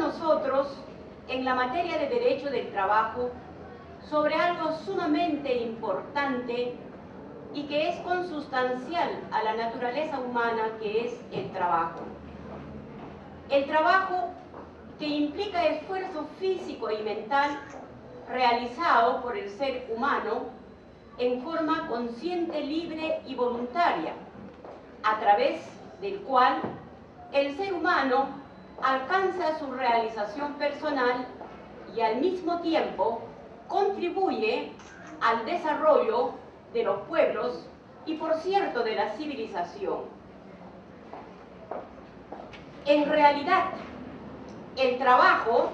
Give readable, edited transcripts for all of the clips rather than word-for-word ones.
nosotros en la materia de derecho del trabajo sobre algo sumamente importante y que es consustancial a la naturaleza humana, que es el trabajo. El trabajo que implica esfuerzo físico y mental realizado por el ser humano en forma consciente, libre y voluntaria, a través del cual el ser humano alcanza su realización personal y al mismo tiempo contribuye al desarrollo de los pueblos y, por cierto, de la civilización. En realidad, el trabajo,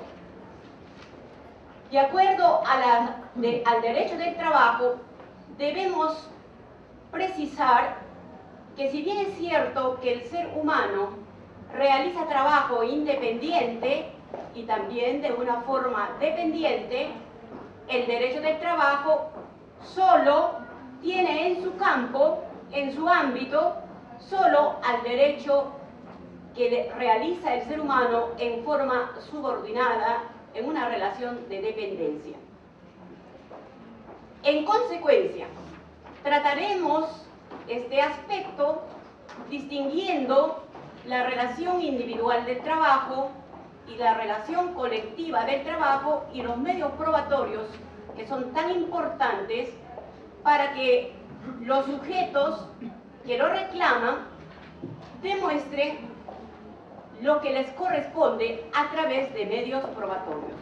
de acuerdo al derecho del trabajo, debemos precisar que, si bien es cierto que el ser humano realiza trabajo independiente y también de una forma dependiente, el derecho del trabajo solo tiene en su campo, en su ámbito, solo al derecho que realiza el ser humano en forma subordinada, en una relación de dependencia. En consecuencia, trataremos este aspecto distinguiendo la relación individual del trabajo y la relación colectiva del trabajo y los medios probatorios que son tan importantes para que los sujetos que lo reclaman demuestren lo que les corresponde a través de medios probatorios.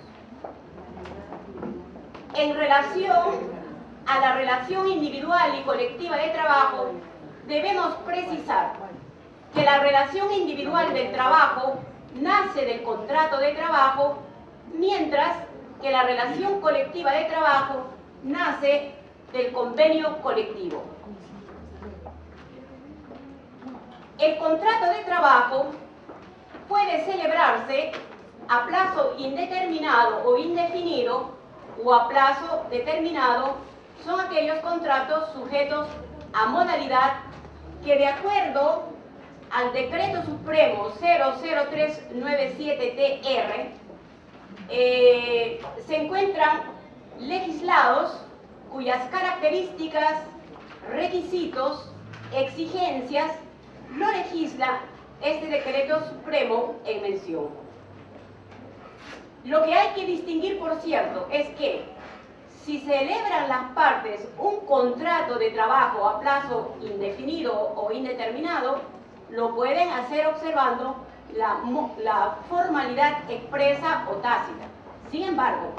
En relación a la relación individual y colectiva de trabajo, debemos precisar que la relación individual del trabajo nace del contrato de trabajo, mientras que la relación colectiva de trabajo nace del convenio colectivo. El contrato de trabajo puede celebrarse a plazo indeterminado o indefinido, o a plazo determinado. Son aquellos contratos sujetos a modalidad que, de acuerdo al Decreto Supremo 00397-TR, se encuentran legislados cuyas características, requisitos, exigencias lo legisla este Decreto Supremo en mención. Lo que hay que distinguir, por cierto, es que si celebran las partes un contrato de trabajo a plazo indefinido o indeterminado, lo pueden hacer observando la formalidad expresa o tácita. Sin embargo,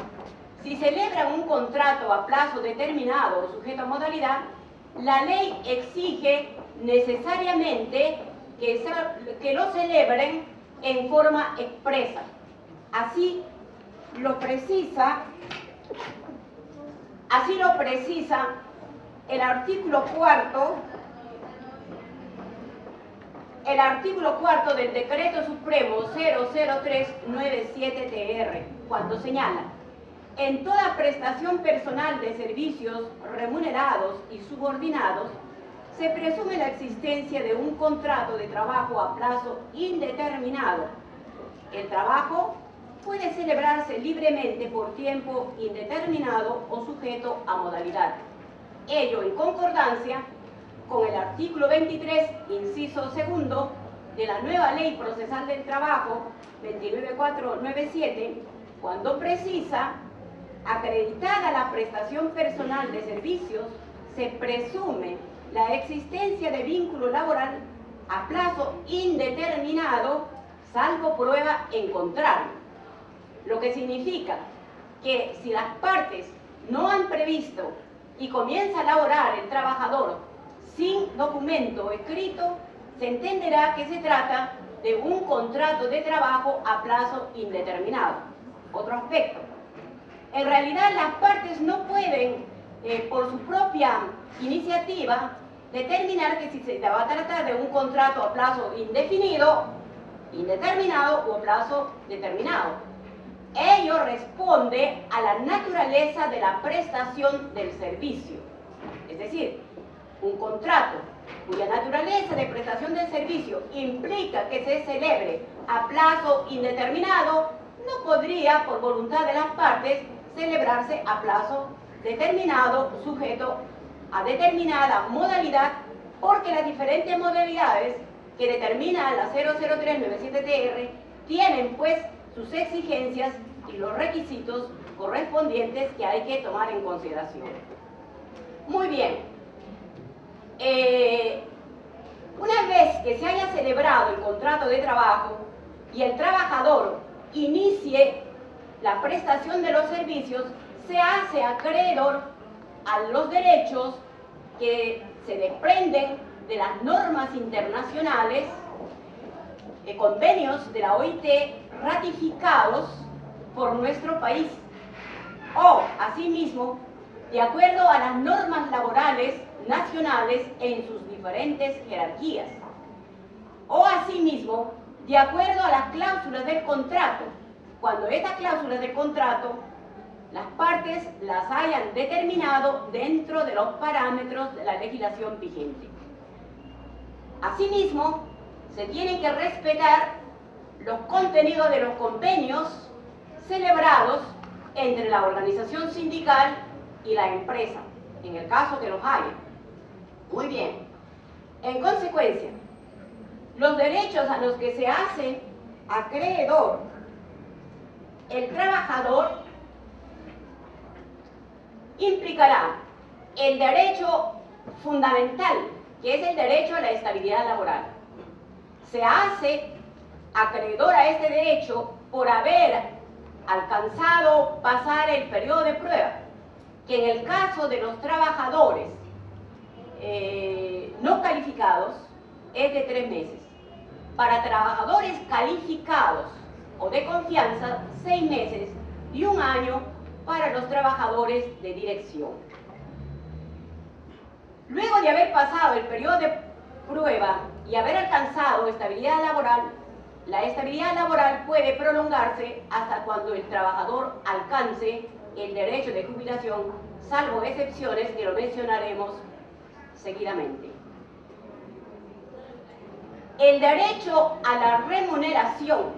si celebran un contrato a plazo determinado o sujeto a modalidad, la ley exige necesariamente que lo celebren en forma expresa. Así lo precisa el artículo cuarto del Decreto Supremo 00397-TR, cuando señala: en toda prestación personal de servicios remunerados y subordinados, se presume la existencia de un contrato de trabajo a plazo indeterminado. El trabajo puede celebrarse libremente por tiempo indeterminado o sujeto a modalidad. Ello en concordancia con el artículo 23, inciso segundo, de la nueva Ley Procesal del Trabajo 29497, cuando precisa: acreditada la prestación personal de servicios, se presume la existencia de vínculo laboral a plazo indeterminado, salvo prueba en contrario. Lo que significa que si las partes no han previsto y comienza a laborar el trabajador sin documento escrito, se entenderá que se trata de un contrato de trabajo a plazo indeterminado. Otro aspecto: en realidad las partes no pueden, por su propia iniciativa, determinar que si se va a tratar de un contrato a plazo indefinido, indeterminado o a plazo determinado. Ello responde a la naturaleza de la prestación del servicio. Es decir, un contrato cuya naturaleza de prestación del servicio implica que se celebre a plazo indeterminado podría, por voluntad de las partes, celebrarse a plazo determinado, sujeto a determinada modalidad, porque las diferentes modalidades que determina la 00397-TR tienen pues sus exigencias y los requisitos correspondientes que hay que tomar en consideración. Muy bien. Una vez que se haya celebrado el contrato de trabajo y el trabajador inicie la prestación de los servicios, se hace acreedor a los derechos que se desprenden de las normas internacionales, convenios de la OIT ratificados por nuestro país, o asimismo de acuerdo a las normas laborales nacionales en sus diferentes jerarquías, o asimismo de acuerdo a las cláusulas del contrato, cuando estas cláusulas del contrato las partes las hayan determinado dentro de los parámetros de la legislación vigente. Asimismo, se tienen que respetar los contenidos de los convenios celebrados entre la organización sindical y la empresa, en el caso que los haya. Muy bien. En consecuencia, los derechos a los que se hace acreedor el trabajador implicará el derecho fundamental, que es el derecho a la estabilidad laboral. Se hace acreedor a este derecho por haber alcanzado pasar el periodo de prueba, que en el caso de los trabajadores no calificados es de 3 meses. Para trabajadores calificados o de confianza, 6 meses, y 1 año para los trabajadores de dirección. Luego de haber pasado el periodo de prueba y haber alcanzado estabilidad laboral, la estabilidad laboral puede prolongarse hasta cuando el trabajador alcance el derecho de jubilación, salvo excepciones que lo mencionaremos seguidamente. El derecho a la remuneración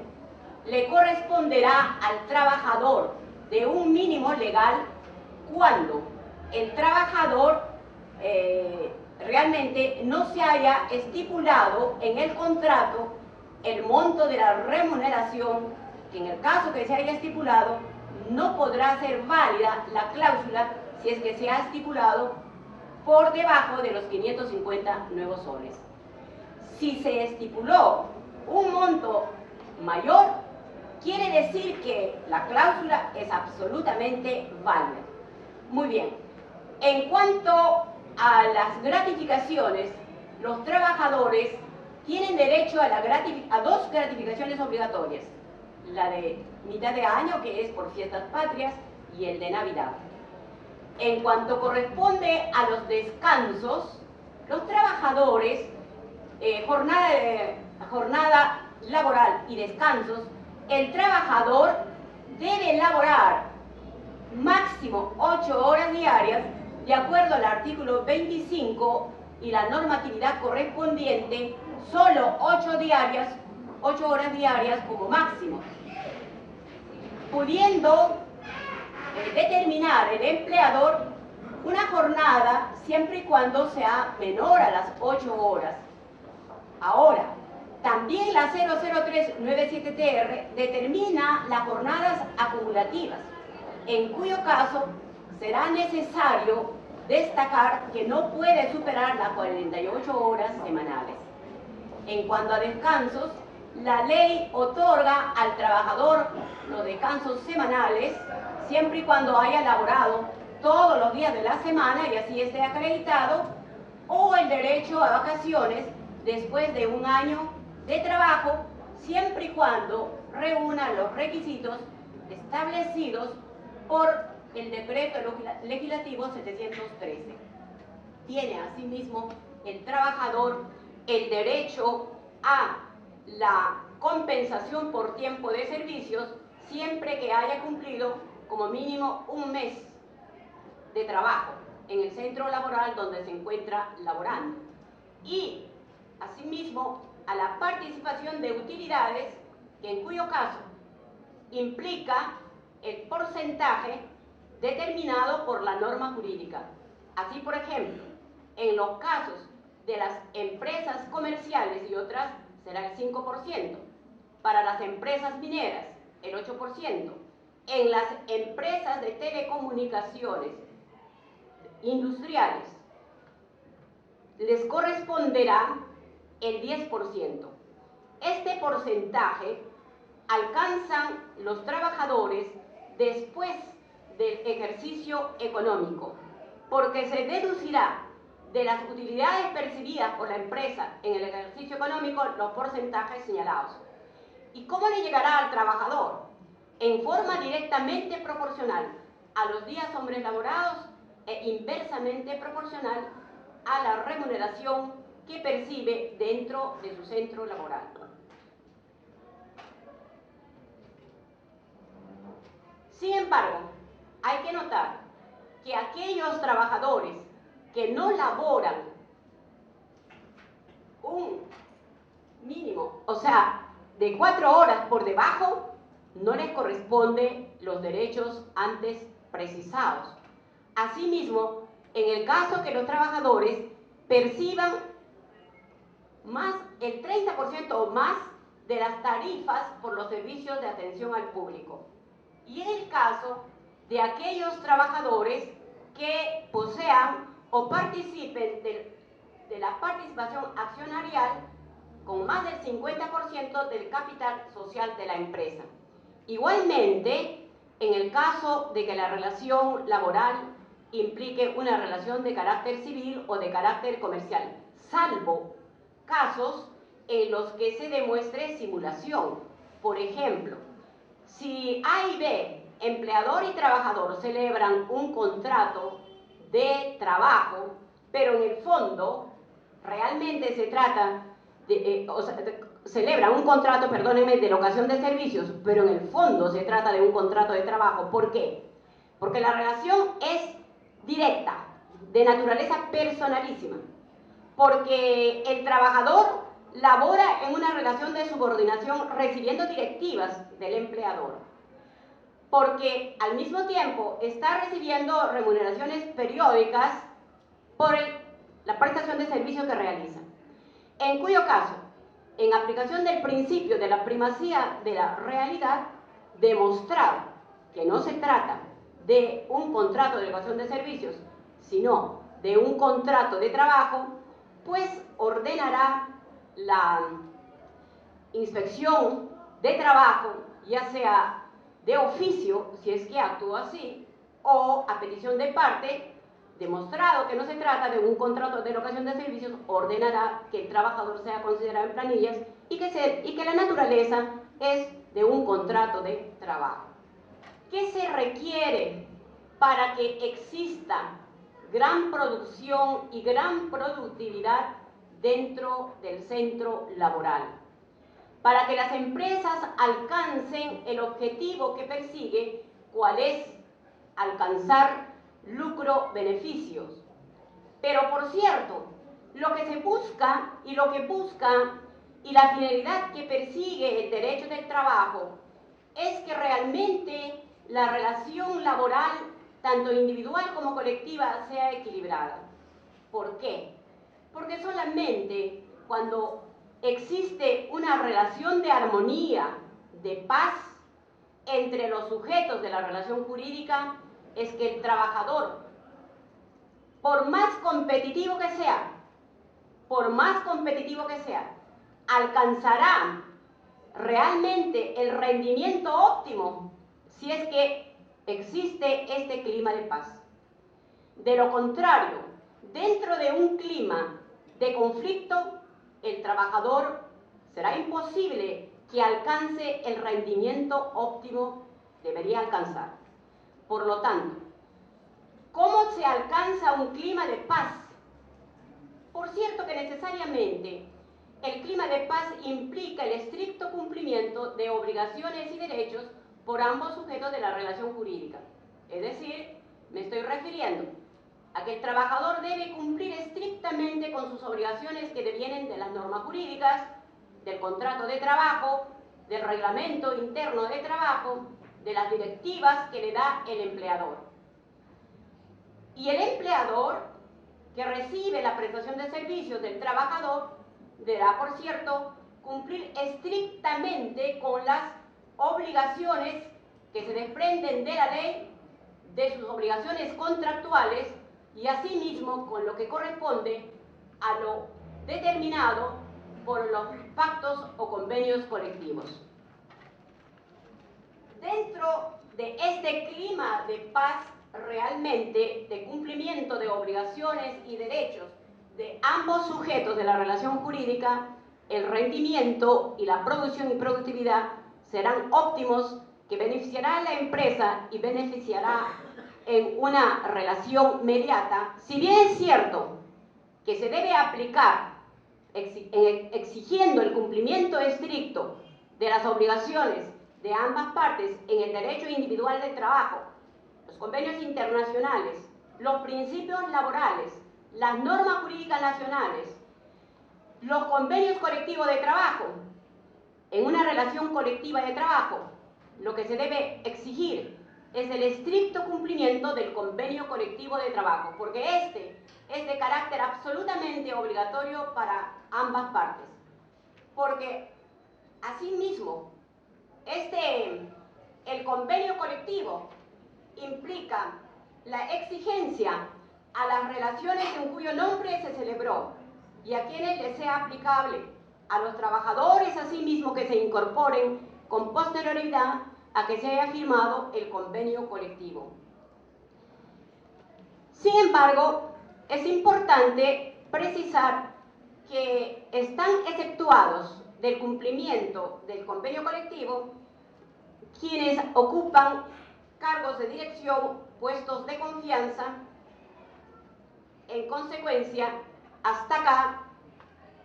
le corresponderá al trabajador de un mínimo legal cuando el trabajador realmente no se haya estipulado en el contrato el monto de la remuneración, que en el caso que se haya estipulado no podrá ser válida la cláusula si es que se ha estipulado por debajo de los 550 nuevos soles. Si se estipuló un monto mayor, quiere decir que la cláusula es absolutamente válida. Muy bien. En cuanto a las gratificaciones, los trabajadores tienen derecho a 2 gratificaciones obligatorias. La de mitad de año, que es por fiestas patrias, y el de Navidad. En cuanto corresponde a los descansos, los trabajadores, jornada laboral y descansos, el trabajador debe laborar máximo 8 horas diarias, de acuerdo al artículo 25 y la normatividad correspondiente, solo 8 horas diarias como máximo, pudiendo determinar el empleador una jornada siempre y cuando sea menor a las 8 horas. Ahora, también la 00397-TR determina las jornadas acumulativas, en cuyo caso será necesario destacar que no puede superar las 48 horas semanales. En cuanto a descansos, la ley otorga al trabajador los descansos semanales siempre y cuando haya laborado todos los días de la semana y así esté acreditado, o el derecho a vacaciones después de 1 año de trabajo, siempre y cuando reúna los requisitos establecidos por el decreto legislativo 713. Tiene asimismo el trabajador el derecho a la compensación por tiempo de servicios siempre que haya cumplido como mínimo 1 mes de trabajo en el centro laboral donde se encuentra laborando. Y asimismo a la participación de utilidades, que en cuyo caso implica el porcentaje determinado por la norma jurídica. Así, por ejemplo, en los casos de las empresas comerciales y otras será el 5%, para las empresas mineras el 8%, en las empresas de telecomunicaciones industriales les corresponderá el 10%. Este porcentaje alcanzan los trabajadores después del ejercicio económico, porque se deducirá de las utilidades percibidas por la empresa en el ejercicio económico los porcentajes señalados. ¿Y cómo le llegará al trabajador? En forma directamente proporcional a los días hombres laborados e inversamente proporcional a la remuneración que percibe dentro de su centro laboral. Sin embargo, hay que notar que aquellos trabajadores que no laboran un mínimo, o sea, de 4 horas por debajo, no les corresponde los derechos antes precisados. Asimismo, en el caso que los trabajadores perciban más el 30% o más de las tarifas por los servicios de atención al público. Y en el caso de aquellos trabajadores que posean o participen de la participación accionarial con más del 50% del capital social de la empresa. Igualmente, en el caso de que la relación laboral implique una relación de carácter civil o de carácter comercial, salvo casos en los que se demuestre simulación. Por ejemplo, si A y B, empleador y trabajador, celebran un contrato de trabajo, pero en el fondo realmente se trata celebran un contrato, perdónenme, de locación de servicios, pero en el fondo se trata de un contrato de trabajo. ¿Por qué? Porque la relación es directa, de naturaleza personalísima, porque el trabajador labora en una relación de subordinación recibiendo directivas del empleador, porque al mismo tiempo está recibiendo remuneraciones periódicas por la prestación de servicios que realiza. En cuyo caso, en aplicación del principio de la primacía de la realidad, demostrado que no se trata de un contrato de locación de servicios, sino de un contrato de trabajo, pues ordenará la inspección de trabajo, ya sea de oficio, si es que actúa así, o a petición de parte, demostrado que no se trata de un contrato de locación de servicios, ordenará que el trabajador sea considerado en planillas y que la naturaleza es de un contrato de trabajo. ¿Qué se requiere para que exista gran producción y gran productividad dentro del centro laboral? Para que las empresas alcancen el objetivo que persigue, ¿cuál es? Alcanzar lucro, beneficios. Pero por cierto, lo que se busca y la finalidad que persigue el derecho del trabajo es que realmente la relación laboral, tanto individual como colectiva, sea equilibrada. ¿Por qué? Porque solamente cuando existe una relación de armonía, de paz entre los sujetos de la relación jurídica, es que el trabajador, por más competitivo que sea, alcanzará realmente el rendimiento óptimo si es que existe este clima de paz. De lo contrario, dentro de un clima de conflicto, el trabajador será imposible que alcance el rendimiento óptimo que debería alcanzar. Por lo tanto, ¿cómo se alcanza un clima de paz? Por cierto que necesariamente el clima de paz implica el estricto cumplimiento de obligaciones y derechos por ambos sujetos de la relación jurídica. Es decir, me estoy refiriendo a que el trabajador debe cumplir estrictamente con sus obligaciones que devienen de las normas jurídicas, del contrato de trabajo del reglamento interno de trabajo, de las directivas que le da el empleador. Y el empleador que recibe la prestación de servicios del trabajador deberá, por cierto, cumplir estrictamente con las obligaciones que se desprenden de la ley, de sus obligaciones contractuales y asimismo con lo que corresponde a lo determinado por los pactos o convenios colectivos. Dentro de este clima de paz realmente, de cumplimiento de obligaciones y derechos de ambos sujetos de la relación jurídica, el rendimiento y la producción y productividad serán óptimos, que beneficiará a la empresa y beneficiará en una relación mediata. Si bien es cierto que se debe aplicar exigiendo el cumplimiento estricto de las obligaciones de ambas partes en el derecho individual del trabajo, los convenios internacionales, los principios laborales, las normas jurídicas nacionales, los convenios colectivos de trabajo, en una relación colectiva de trabajo, lo que se debe exigir es el estricto cumplimiento del convenio colectivo de trabajo, porque este es de carácter absolutamente obligatorio para ambas partes. Porque, asimismo, el convenio colectivo implica la exigencia a las relaciones en cuyo nombre se celebró y a quienes les sea aplicable, a los trabajadores asimismo que se incorporen con posterioridad a que se haya firmado el convenio colectivo. Sin embargo, es importante precisar que están exceptuados del cumplimiento del convenio colectivo quienes ocupan cargos de dirección, puestos de confianza. En consecuencia, hasta acá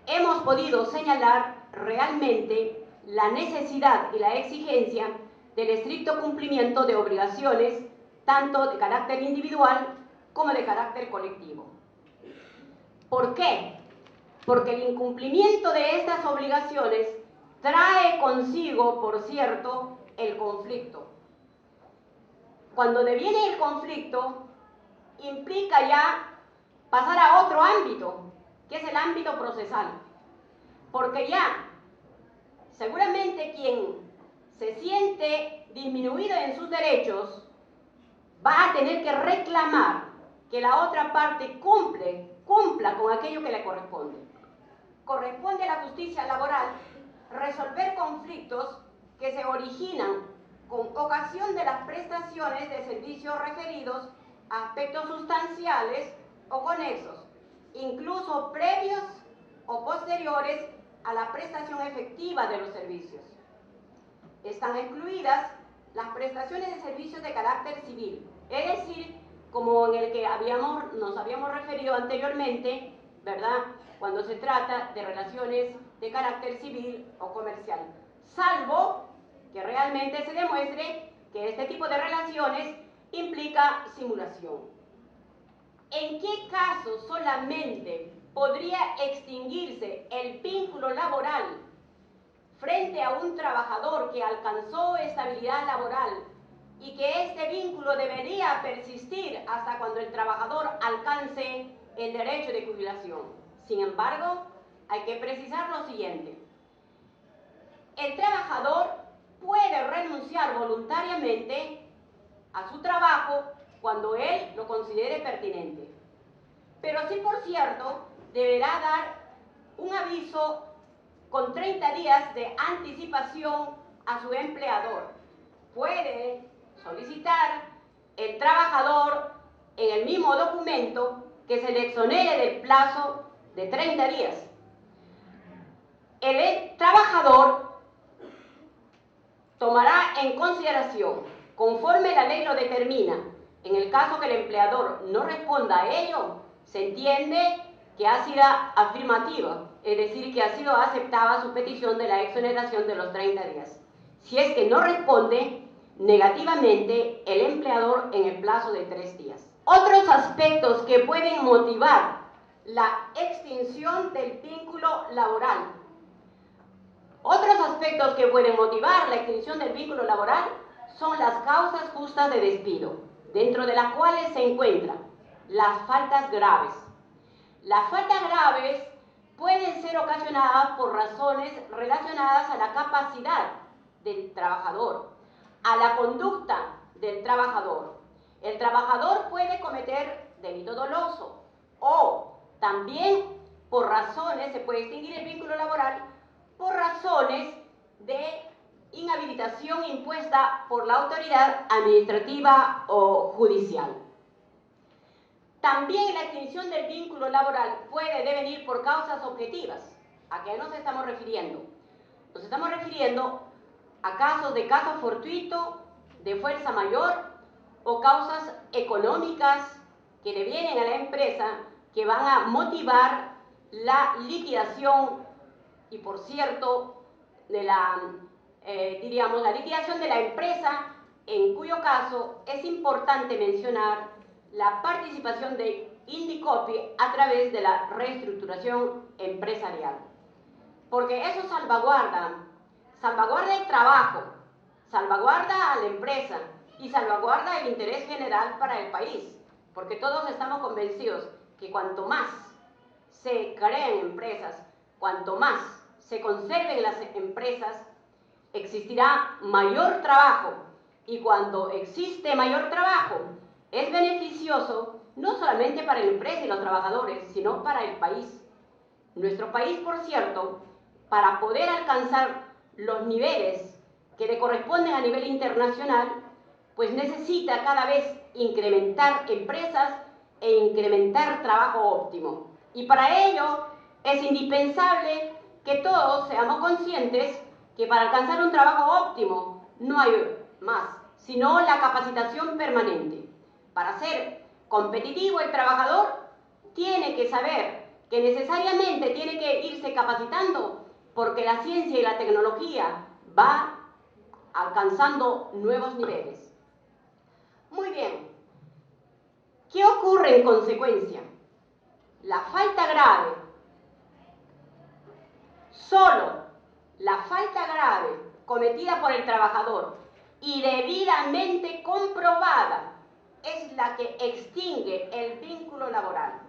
hemos podido señalar realmente la necesidad y la exigencia del estricto cumplimiento de obligaciones, tanto de carácter individual como de carácter colectivo. ¿Por qué? Porque el incumplimiento de estas obligaciones trae consigo, por cierto, el conflicto. Cuando deviene el conflicto, implica ya pasar a otro ámbito, que es el ámbito procesal. Porque ya, seguramente quien se siente disminuido en sus derechos va a tener que reclamar que la otra parte cumpla con aquello que le corresponde. Corresponde a la justicia laboral resolver conflictos que se originan con ocasión de las prestaciones de servicios referidos a aspectos sustanciales o conexos, incluso previos o posteriores a la prestación efectiva de los servicios. Están excluidas las prestaciones de servicios de carácter civil, es decir, como en el que nos habíamos referido anteriormente, ¿verdad?, cuando se trata de relaciones de carácter civil o comercial, salvo que realmente se demuestre que este tipo de relaciones implica simulación. ¿En qué caso solamente podría extinguirse el vínculo laboral frente a un trabajador que alcanzó estabilidad laboral y que este vínculo debería persistir hasta cuando el trabajador alcance el derecho de jubilación? Sin embargo, hay que precisar lo siguiente: el trabajador puede renunciar voluntariamente a su trabajo cuando él lo considere pertinente, pero sí, por cierto, deberá dar un aviso con 30 días de anticipación a su empleador. Puede solicitar el trabajador en el mismo documento que se le exonere del plazo de 30 días. El trabajador tomará en consideración, conforme la ley lo determina, en el caso que el empleador no responda a ello, se entiende que ha sido afirmativa, es decir, que ha sido aceptada su petición de la exoneración de los 30 días. Si es que no responde negativamente el empleador en el plazo de 3 días. Otros aspectos que pueden motivar la extinción del vínculo laboral. Otros aspectos que pueden motivar la extinción del vínculo laboral son las causas justas de despido, dentro de las cuales se encuentran las faltas graves. Las faltas graves pueden ser ocasionadas por razones relacionadas a la capacidad del trabajador, a la conducta del trabajador. El trabajador puede cometer delito doloso o también por razones, se puede extinguir el vínculo laboral por razones de inhabilitación impuesta por la autoridad administrativa o judicial. También la extinción del vínculo laboral puede devenir por causas objetivas. ¿A qué nos estamos refiriendo? Nos estamos refiriendo a casos de caso fortuito, de fuerza mayor o causas económicas que le vienen a la empresa que van a motivar la liquidación y, por cierto, de la liquidación de la empresa, en cuyo caso es importante mencionar la participación de Indecopi a través de la reestructuración empresarial. Porque eso salvaguarda el trabajo, salvaguarda a la empresa y salvaguarda el interés general para el país. Porque todos estamos convencidos que cuanto más se creen empresas, cuanto más se conserven las empresas, existirá mayor trabajo. Y cuando existe mayor trabajo, es beneficioso no solamente para la empresa y los trabajadores, sino para el país. Nuestro país, por cierto, para poder alcanzar los niveles que le corresponden a nivel internacional, pues necesita cada vez incrementar empresas e incrementar trabajo óptimo. Y para ello es indispensable que todos seamos conscientes que para alcanzar un trabajo óptimo no hay más, sino la capacitación permanente. Para ser competitivo el trabajador tiene que saber que necesariamente tiene que irse capacitando porque la ciencia y la tecnología va alcanzando nuevos niveles. Muy bien. ¿Qué ocurre en consecuencia? La falta grave, solo la falta grave cometida por el trabajador y debidamente comprobada es la que extingue el vínculo laboral.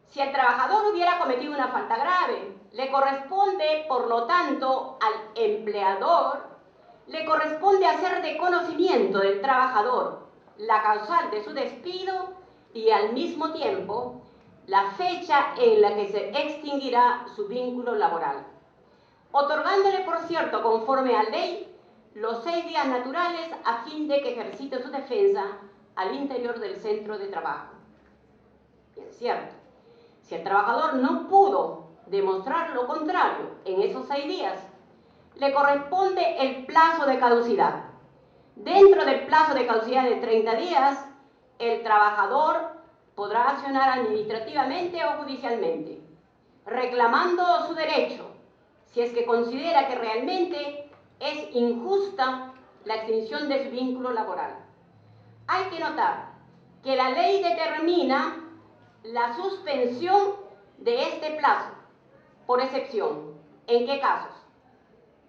Si el trabajador hubiera cometido una falta grave, le corresponde, por lo tanto, al empleador, le corresponde hacer de conocimiento del trabajador la causal de su despido y al mismo tiempo la fecha en la que se extinguirá su vínculo laboral, otorgándole, por cierto, conforme a ley, los 6 días naturales a fin de que ejercite su defensa al interior del centro de trabajo. Bien, cierto. Si el trabajador no pudo demostrar lo contrario en esos 6 días, le corresponde el plazo de caducidad. Dentro del plazo de caducidad de 30 días, el trabajador podrá accionar administrativamente o judicialmente, reclamando su derecho, si es que considera que realmente es injusta la extinción de su vínculo laboral. Hay que notar que la ley determina la suspensión de este plazo, por excepción. ¿En qué casos?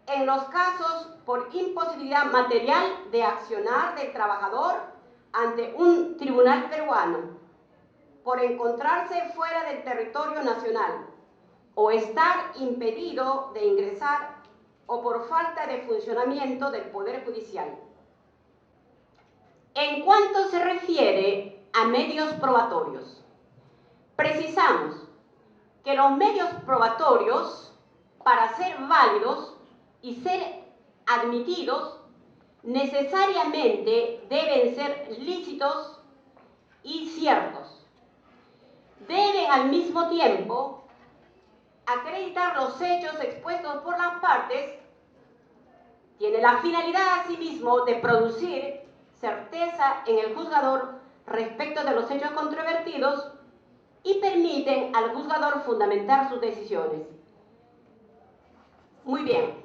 En los casos por imposibilidad material de accionar del trabajador ante un tribunal peruano, por encontrarse fuera del territorio nacional, o estar impedido de ingresar, o por falta de funcionamiento del Poder Judicial. En cuanto se refiere a medios probatorios, precisamos que los medios probatorios, para ser válidos y ser admitidos, necesariamente deben ser lícitos y ciertos. Deben al mismo tiempo acreditar los hechos expuestos por las partes. Tiene la finalidad asimismo de producir certeza en el juzgador respecto de los hechos controvertidos y permiten al juzgador fundamentar sus decisiones. Muy bien,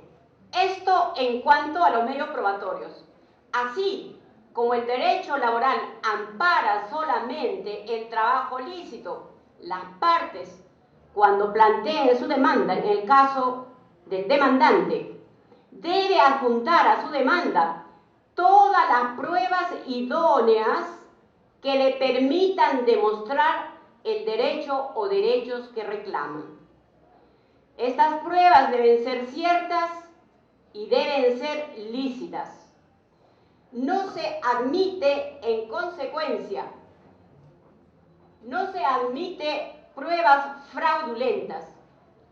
esto en cuanto a los medios probatorios. Así como el derecho laboral ampara solamente el trabajo lícito, las partes, cuando planteen su demanda, en el caso del demandante, debe adjuntar a su demanda todas las pruebas idóneas que le permitan demostrar el derecho o derechos que reclaman. Estas pruebas deben ser ciertas y deben ser lícitas. No se admite, en consecuencia, no se admite pruebas fraudulentas.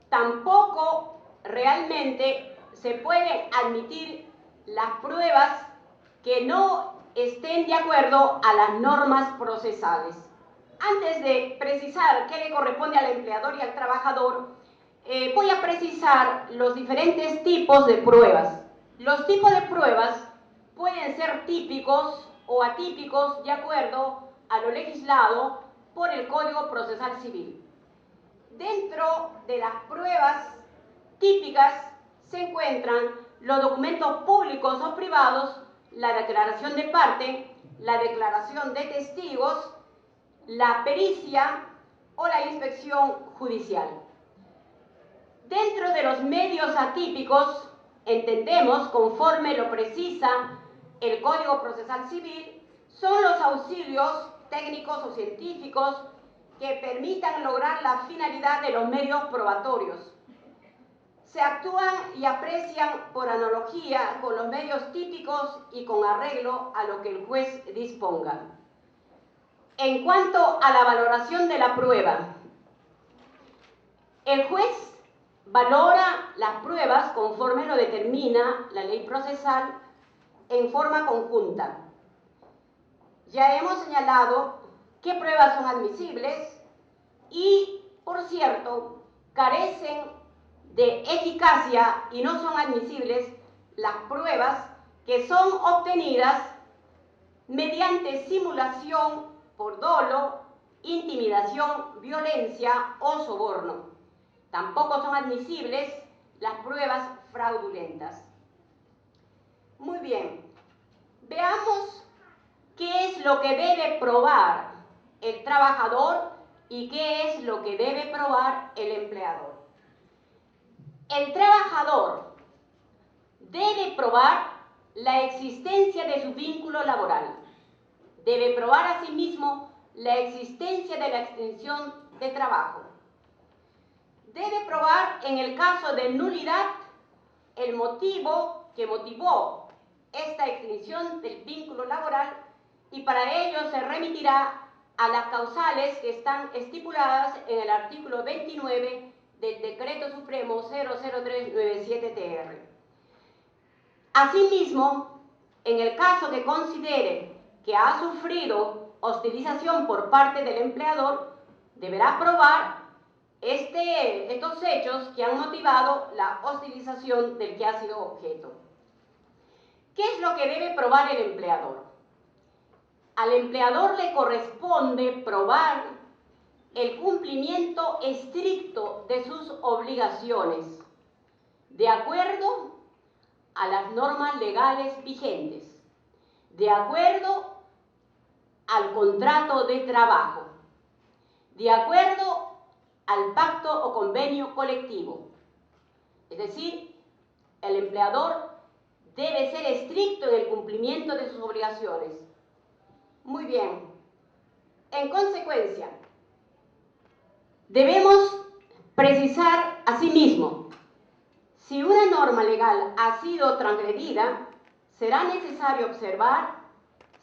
Tampoco realmente se pueden admitir las pruebas que no estén de acuerdo a las normas procesales. Antes de precisar qué le corresponde al empleador y al trabajador, voy a precisar los diferentes tipos de pruebas. Los tipos de pruebas pueden ser típicos o atípicos de acuerdo a lo legislado por el Código Procesal Civil. Dentro de las pruebas típicas se encuentran los documentos públicos o privados, la declaración de parte, la declaración de testigos, la pericia o la inspección judicial. Dentro de los medios atípicos, entendemos, conforme lo precisa el Código Procesal Civil, son los auxilios técnicos o científicos que permitan lograr la finalidad de los medios probatorios. Se actúan y aprecian por analogía con los medios típicos y con arreglo a lo que el juez disponga. En cuanto a la valoración de la prueba, el juez valora las pruebas conforme lo determina la ley procesal en forma conjunta. Ya hemos señalado qué pruebas son admisibles y, por cierto, carecen de eficacia y no son admisibles las pruebas que son obtenidas mediante simulación por dolo, intimidación, violencia o soborno. Tampoco son admisibles las pruebas fraudulentas. Muy bien, veamos qué es lo que debe probar el trabajador y qué es lo que debe probar el empleador. El trabajador debe probar la existencia de su vínculo laboral. Debe probar asimismo la existencia de la extensión de trabajo. Debe probar, en el caso de nulidad, el motivo que motivó esta extinción del vínculo laboral, y para ello se remitirá a las causales que están estipuladas en el artículo 29 del Decreto Supremo 00397-TR. Asimismo, en el caso que considere que ha sufrido hostilización por parte del empleador, deberá probar estos hechos que han motivado la hostilización del que ha sido objeto. ¿Qué es lo que debe probar el empleador? Al empleador le corresponde probar el cumplimiento estricto de sus obligaciones, de acuerdo a las normas legales vigentes, de acuerdo al contrato de trabajo, de acuerdo al pacto o convenio colectivo. Es decir, el empleador debe ser estricto en el cumplimiento de sus obligaciones. Muy bien. En consecuencia, debemos precisar asimismo, si una norma legal ha sido transgredida, será necesario observar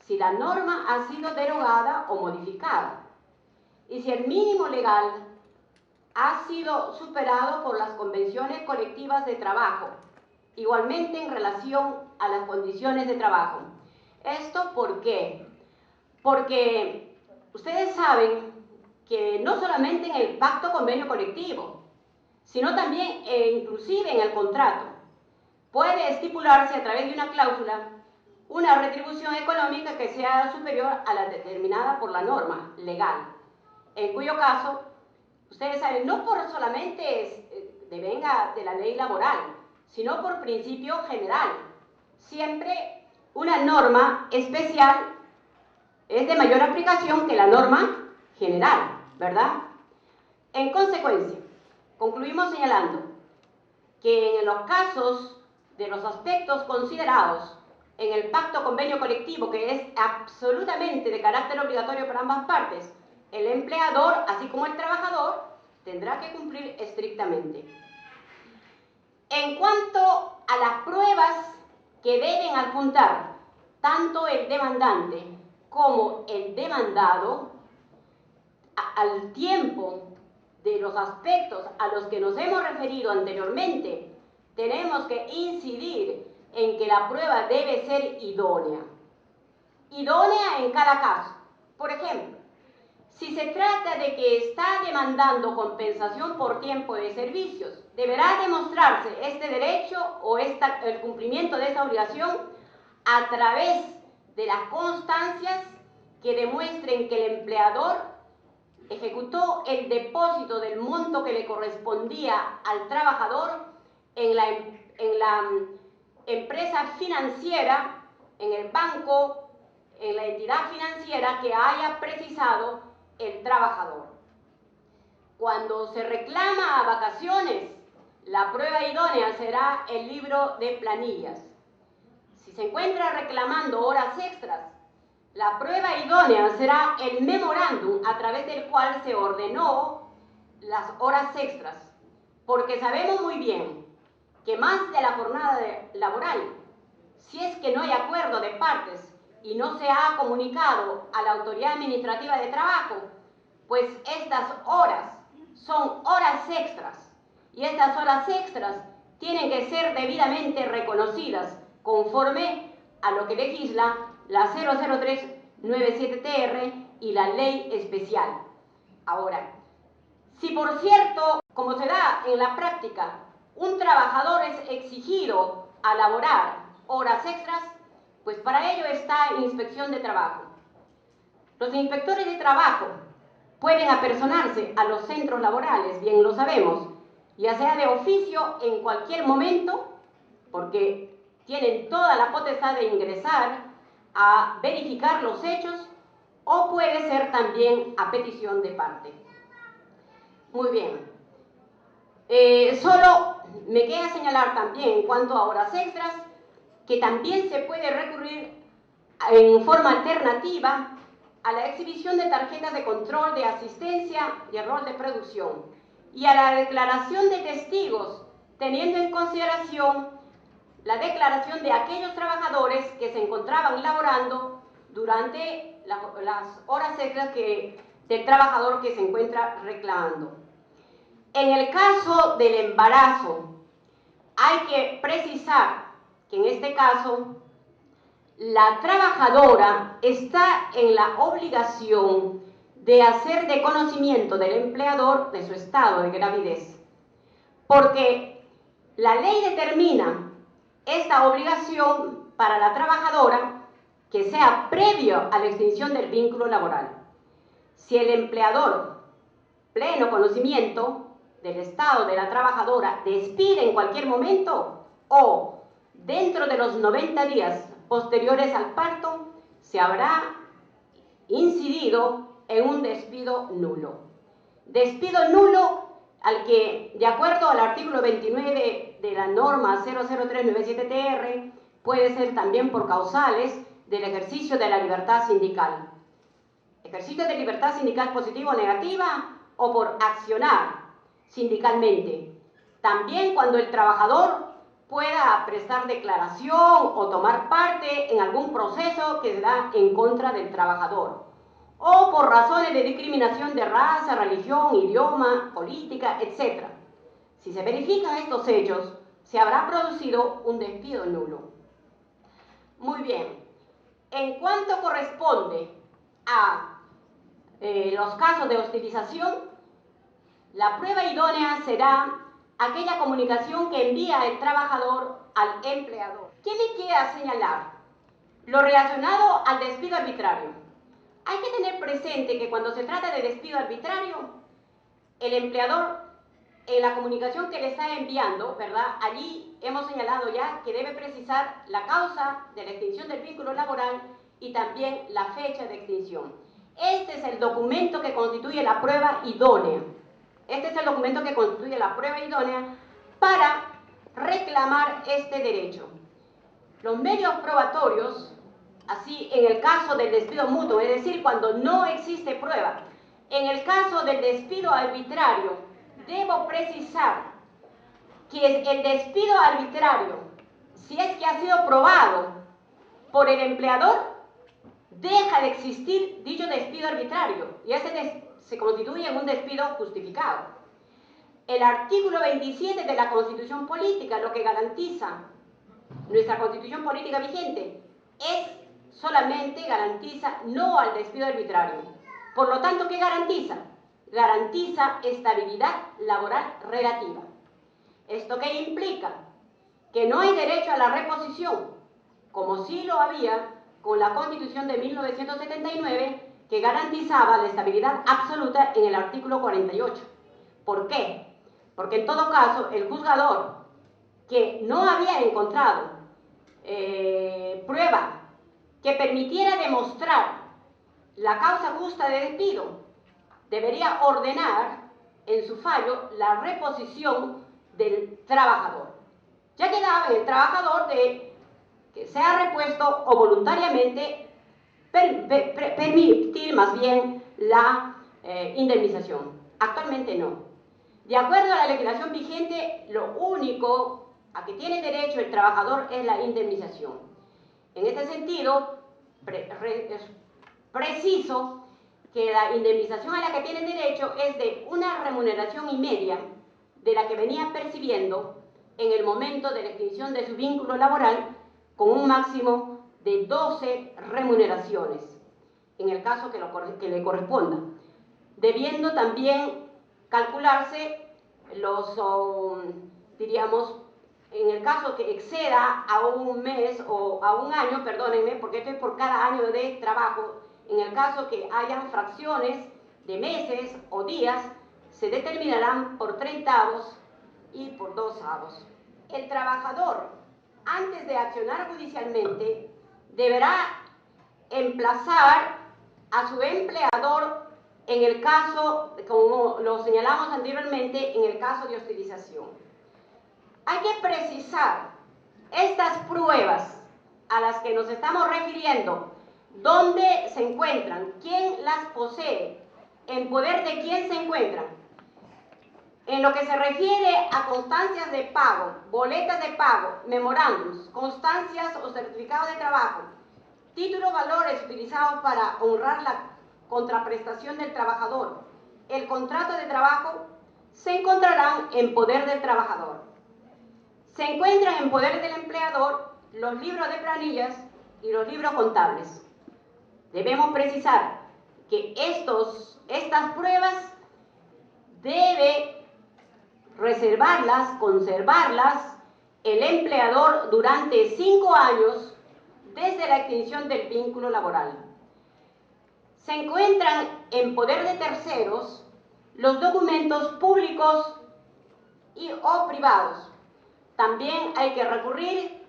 si la norma ha sido derogada o modificada y si el mínimo legal ha sido superado por las convenciones colectivas de trabajo, igualmente en relación a las condiciones de trabajo. ¿Esto por qué? Porque ustedes saben que no solamente en el pacto convenio colectivo, sino también inclusive en el contrato, puede estipularse a través de una cláusula una retribución económica que sea superior a la determinada por la norma legal, en cuyo caso, ustedes saben, no por solamente devenga de la ley laboral, sino por principio general. Siempre una norma especial es de mayor aplicación que la norma general, ¿verdad? En consecuencia, concluimos señalando que en los casos de los aspectos considerados en el pacto convenio colectivo, que es absolutamente de carácter obligatorio para ambas partes, el empleador, así como el trabajador, tendrá que cumplir estrictamente. En cuanto a las pruebas que deben adjuntar tanto el demandante como el demandado, al tiempo de los aspectos a los que nos hemos referido anteriormente, tenemos que incidir en que la prueba debe ser idónea. Idónea en cada caso. Por ejemplo, si se trata de que está demandando compensación por tiempo de servicios, deberá demostrarse este derecho o el cumplimiento de esa obligación a través de las constancias que demuestren que el empleador ejecutó el depósito del monto que le correspondía al trabajador en la empresa financiera, en el banco, en la entidad financiera que haya precisado el trabajador. Cuando se reclama a vacaciones, la prueba idónea será el libro de planillas. Si se encuentra reclamando horas extras, la prueba idónea será el memorándum a través del cual se ordenó las horas extras, porque sabemos muy bien que más de la jornada laboral, si es que no hay acuerdo de partes y no se ha comunicado a la autoridad administrativa de trabajo, pues estas horas son horas extras y estas horas extras tienen que ser debidamente reconocidas conforme a lo que legisla la 00397-TR y la ley especial. Ahora, si por cierto, como se da en la práctica, un trabajador es exigido a laborar horas extras, pues para ello está Inspección de Trabajo. Los inspectores de trabajo pueden apersonarse a los centros laborales, bien lo sabemos, ya sea de oficio en cualquier momento, porque tienen toda la potestad de ingresar a verificar los hechos, o puede ser también a petición de parte. Muy bien. Solo me queda señalar también en cuanto a horas extras, que también se puede recurrir en forma alternativa a la exhibición de tarjetas de control de asistencia y el rol de producción, y a la declaración de testigos, teniendo en consideración la declaración de aquellos trabajadores que se encontraban laborando durante las horas extras del trabajador que se encuentra reclamando. En el caso del embarazo, hay que precisar que en este caso la trabajadora está en la obligación de hacer de conocimiento del empleador de su estado de gravidez, porque la ley determina esta obligación para la trabajadora que sea previo a la extinción del vínculo laboral. Si el empleador, pleno conocimiento del estado de la trabajadora, despide en cualquier momento o dentro de los 90 días posteriores al parto, se habrá incidido en un despido nulo. Despido nulo al que, de acuerdo al artículo 29 de la norma 00397-TR, puede ser también por causales del ejercicio de la libertad sindical. Ejercicio de libertad sindical positiva o negativa, o por accionar sindicalmente. También cuando el trabajador pueda prestar declaración o tomar parte en algún proceso que se da en contra del trabajador, o por razones de discriminación de raza, religión, idioma, política, etc. Si se verifican estos hechos, se habrá producido un despido nulo. Muy bien. En cuanto corresponde a los casos de hostilización, la prueba idónea será aquella comunicación que envía el trabajador al empleador. ¿Qué me queda señalar? Lo relacionado al despido arbitrario. Hay que tener presente que cuando se trata de despido arbitrario, el empleador, en la comunicación que le está enviando, ¿verdad? Allí hemos señalado ya que debe precisar la causa de la extinción del vínculo laboral y también la fecha de extinción. Este es el documento que constituye la prueba idónea. Este es el documento que constituye la prueba idónea para reclamar este derecho. Los medios probatorios, así en el caso del despido mutuo, es decir, cuando no existe prueba, en el caso del despido arbitrario, debo precisar que el despido arbitrario, si es que ha sido probado por el empleador, deja de existir dicho despido arbitrario y se constituye en un despido justificado. El artículo 27 de la Constitución Política, lo que garantiza nuestra Constitución Política vigente, solamente garantiza no al despido arbitrario. Por lo tanto, ¿qué garantiza? Garantiza estabilidad laboral relativa. ¿Esto qué implica? Que no hay derecho a la reposición, como sí lo había con la Constitución de 1979, que garantizaba la estabilidad absoluta en el artículo 48. ¿Por qué? Porque en todo caso, el juzgador que no había encontrado prueba que permitiera demostrar la causa justa de despido, debería ordenar en su fallo la reposición del trabajador. Ya quedaba en el trabajador de que sea repuesto o voluntariamente permitir más bien la indemnización. Actualmente no. De acuerdo a la legislación vigente, lo único a que tiene derecho el trabajador es la indemnización. En este sentido, es preciso que la indemnización a la que tiene derecho es de una remuneración y media de la que venía percibiendo en el momento de la extinción de su vínculo laboral, con un máximo de 12 remuneraciones, en el caso que le corresponda, debiendo también calcularse diríamos, en el caso que exceda a un mes o a un año, perdónenme, porque esto es por cada año de trabajo, en el caso que hayan fracciones de meses o días, se determinarán por 30avos y por 2avos. El trabajador, antes de accionar judicialmente, deberá emplazar a su empleador en el caso, como lo señalamos anteriormente, en el caso de hostilización. Hay que precisar estas pruebas a las que nos estamos refiriendo, dónde se encuentran, quién las posee, en poder de quién se encuentran. En lo que se refiere a constancias de pago, boletas de pago, memorándums, constancias o certificados de trabajo, títulos valores utilizados para honrar la contraprestación del trabajador, el contrato de trabajo, se encontrarán en poder del trabajador. Se encuentran en poder del empleador los libros de planillas y los libros contables. Debemos precisar que estas pruebas debe reservarlas, conservarlas el empleador durante 5 años desde la extinción del vínculo laboral. Se encuentran en poder de terceros los documentos públicos o privados. También hay que recurrir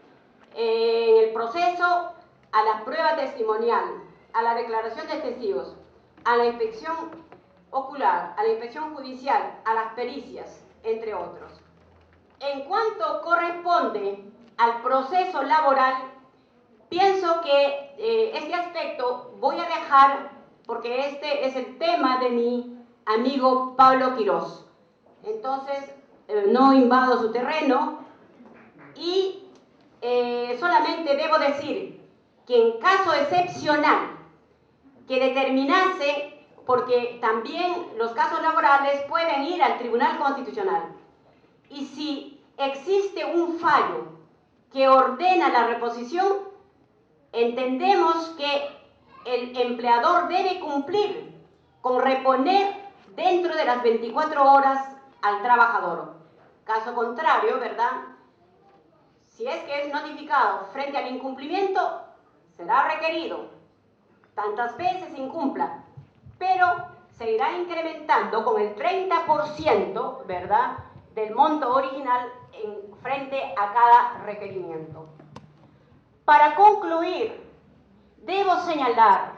en el proceso a la prueba testimonial, a la declaración de testigos, a la inspección ocular, a la inspección judicial, a las pericias, entre otros. En cuanto corresponde al proceso laboral, pienso que este aspecto voy a dejar, porque este es el tema de mi amigo Pablo Quirós. Entonces, no invado su terreno y solamente debo decir que en caso excepcional que determinase, porque también los casos laborales pueden ir al Tribunal Constitucional, y si existe un fallo que ordena la reposición, entendemos que el empleador debe cumplir con reponer dentro de las 24 horas al trabajador. Caso contrario, ¿verdad? Si es que es notificado frente al incumplimiento, será requerido tantas veces incumpla, pero se irá incrementando con el 30%, ¿verdad?, del monto original frente a cada requerimiento. Para concluir, debo señalar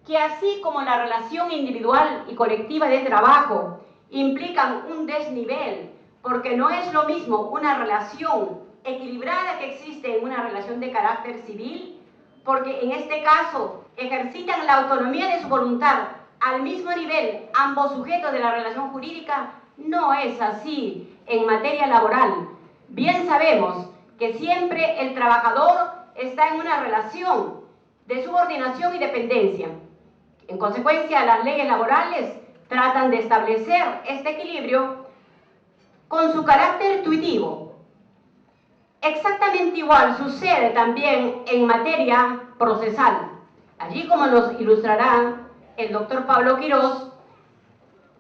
que así como la relación individual y colectiva de trabajo implican un desnivel, porque no es lo mismo una relación equilibrada que existe en una relación de carácter civil, porque en este caso ejercitan la autonomía de su voluntad al mismo nivel ambos sujetos de la relación jurídica. No es así en materia laboral. Bien sabemos que siempre el trabajador está en una relación de subordinación y dependencia. En consecuencia, las leyes laborales tratan de establecer este equilibrio con su carácter tuitivo. Exactamente igual sucede también en materia procesal. Allí, como nos ilustrará el doctor Pablo Quirós,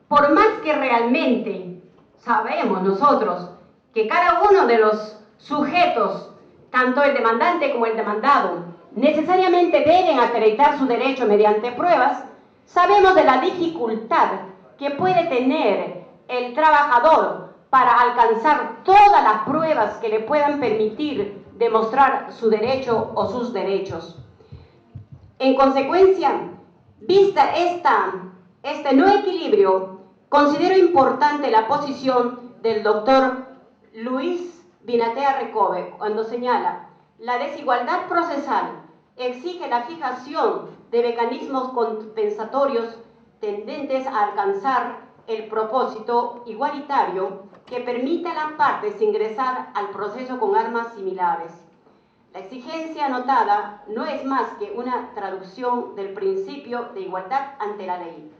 por más que realmente sabemos nosotros que cada uno de los sujetos, tanto el demandante como el demandado, necesariamente deben acreditar su derecho mediante pruebas, sabemos de la dificultad que puede tener el trabajador para alcanzar todas las pruebas que le puedan permitir demostrar su derecho o sus derechos. En consecuencia, vista este no equilibrio, considero importante la posición del doctor Luis Binatea Recobe cuando señala: la desigualdad procesal exige la fijación de mecanismos compensatorios tendentes a alcanzar el propósito igualitario que permita a las partes ingresar al proceso con armas similares. La exigencia anotada no es más que una traducción del principio de igualdad ante la ley.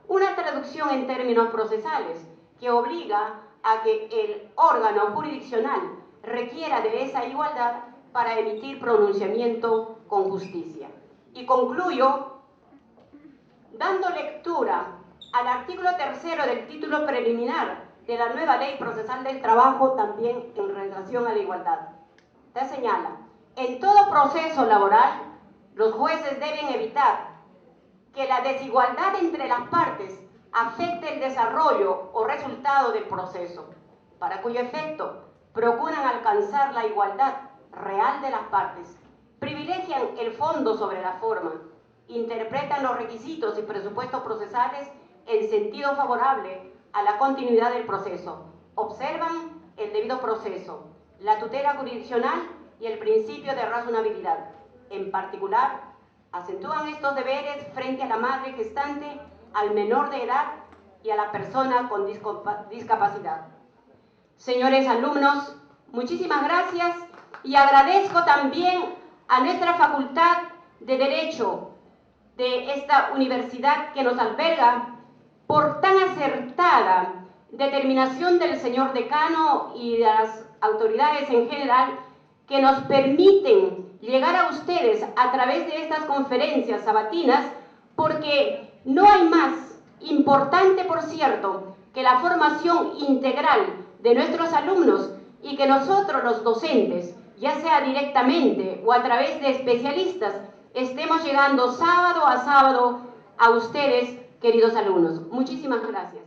Una traducción en términos procesales que obliga a que el órgano jurisdiccional requiera de esa igualdad para emitir pronunciamiento con justicia. Y concluyo dando lectura al artículo 3 del título preliminar de la nueva Ley Procesal del Trabajo, también en relación a la igualdad. Te señala: en todo proceso laboral, los jueces deben evitar que la desigualdad entre las partes afecte el desarrollo o resultado del proceso, para cuyo efecto procuran alcanzar la igualdad real de las partes, privilegian el fondo sobre la forma, interpretan los requisitos y presupuestos procesales en sentido favorable a la continuidad del proceso, observan el debido proceso, la tutela jurisdiccional y el principio de razonabilidad. En particular, acentúan estos deberes frente a la madre gestante, al menor de edad y a la persona con discapacidad. Señores alumnos, muchísimas gracias y agradezco también a nuestra Facultad de Derecho de esta universidad que nos alberga por tan acertada determinación del señor decano y de las autoridades en general que nos permiten llegar a ustedes a través de estas conferencias sabatinas, porque no hay más importante, por cierto, que la formación integral de nuestros alumnos y que nosotros los docentes, ya sea directamente o a través de especialistas, estemos llegando sábado a sábado a ustedes, queridos alumnos. Muchísimas gracias.